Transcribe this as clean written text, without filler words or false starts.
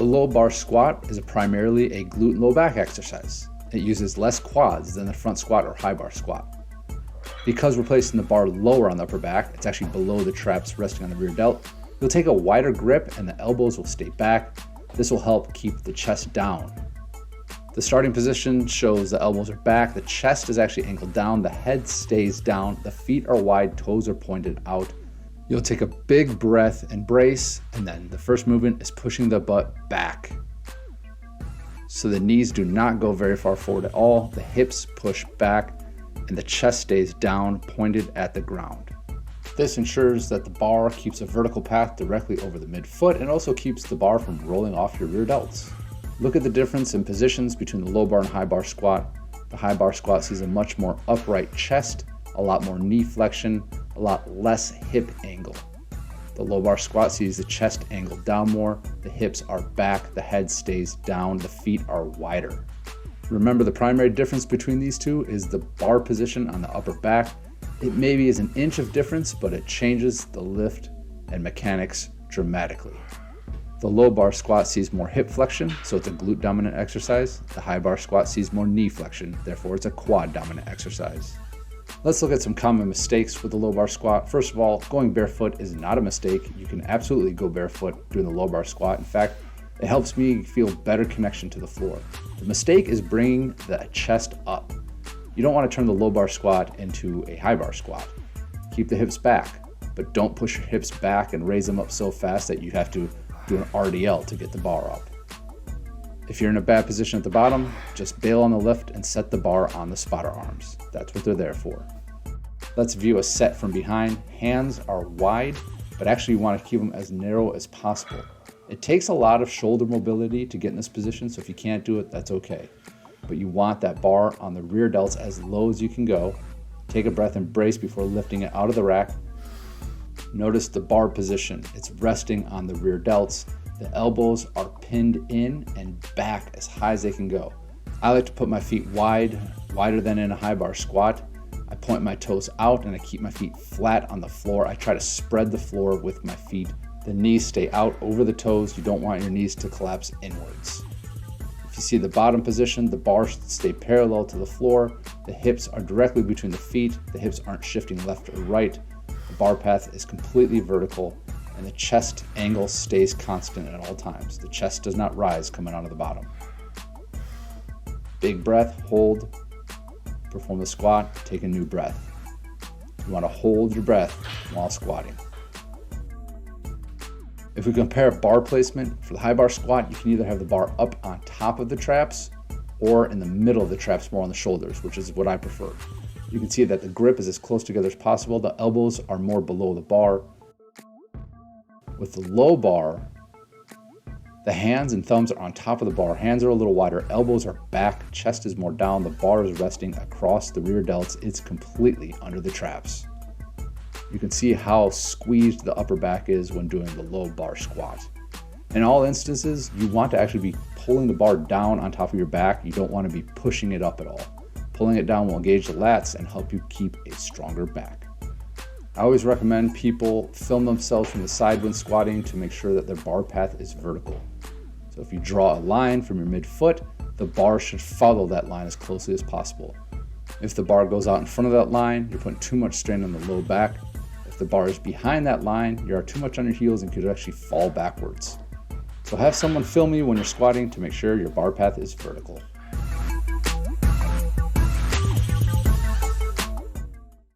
The low bar squat is primarily a glute and low back exercise. It uses less quads than the front squat or high bar squat. Because we're placing the bar lower on the upper back, it's actually below the traps resting on the rear delt, you'll take a wider grip and the elbows will stay back. This will help keep the chest down. The starting position shows the elbows are back, the chest is actually angled down, the head stays down, the feet are wide, toes are pointed out. You'll take a big breath and brace, and then the first movement is pushing the butt back. So the knees do not go very far forward at all, the hips push back, and the chest stays down, pointed at the ground. This ensures that the bar keeps a vertical path directly over the midfoot and also keeps the bar from rolling off your rear delts. Look at the difference in positions between the low bar and high bar squat. The high bar squat sees a much more upright chest, a lot more knee flexion, a lot less hip angle. The low bar squat sees the chest angled down more, the hips are back, the head stays down, the feet are wider. Remember, the primary difference between these two is the bar position on the upper back. It maybe is an inch of difference, but it changes the lift and mechanics dramatically. The low bar squat sees more hip flexion, so it's a glute dominant exercise. The high bar squat sees more knee flexion, therefore it's a quad dominant exercise. Let's look at some common mistakes with the low bar squat. First of all, going barefoot is not a mistake. You can absolutely go barefoot doing the low bar squat. In fact, it helps me feel better connection to the floor. The mistake is bringing the chest up. You don't want to turn the low bar squat into a high bar squat. Keep the hips back, but don't push your hips back and raise them up so fast that you have to do an RDL to get the bar up. If you're in a bad position at the bottom, just bail on the lift and set the bar on the spotter arms. That's what they're there for. Let's view a set from behind. Hands are wide, but actually you want to keep them as narrow as possible. It takes a lot of shoulder mobility to get in this position, so if you can't do it, that's okay. But you want that bar on the rear delts as low as you can go. Take a breath and brace before lifting it out of the rack. Notice the bar position. It's resting on the rear delts. The elbows are pinned in and back as high as they can go. I like to put my feet wide, wider than in a high bar squat. I point my toes out and I keep my feet flat on the floor. I try to spread the floor with my feet. The knees stay out over the toes. You don't want your knees to collapse inwards. If you see the bottom position, the bar should stay parallel to the floor. The hips are directly between the feet. The hips aren't shifting left or right. The bar path is completely vertical and the chest angle stays constant at all times. The chest does not rise coming out of the bottom. Big breath, hold, perform the squat, take a new breath. You want to hold your breath while squatting. If we compare bar placement, for the high bar squat, you can either have the bar up on top of the traps or in the middle of the traps, more on the shoulders, which is what I prefer. You can see that the grip is as close together as possible. The elbows are more below the bar. With the low bar, the hands and thumbs are on top of the bar. Hands are a little wider, elbows are back, chest is more down, the bar is resting across the rear delts. It's completely under the traps. You can see how squeezed the upper back is when doing the low bar squat. In all instances, you want to actually be pulling the bar down on top of your back. You don't want to be pushing it up at all. Pulling it down will engage the lats and help you keep a stronger back. I always recommend people film themselves from the side when squatting to make sure that their bar path is vertical. So if you draw a line from your midfoot, the bar should follow that line as closely as possible. If the bar goes out in front of that line, you're putting too much strain on the low back. If the bar is behind that line, you are too much on your heels and could actually fall backwards. So have someone film you when you're squatting to make sure your bar path is vertical.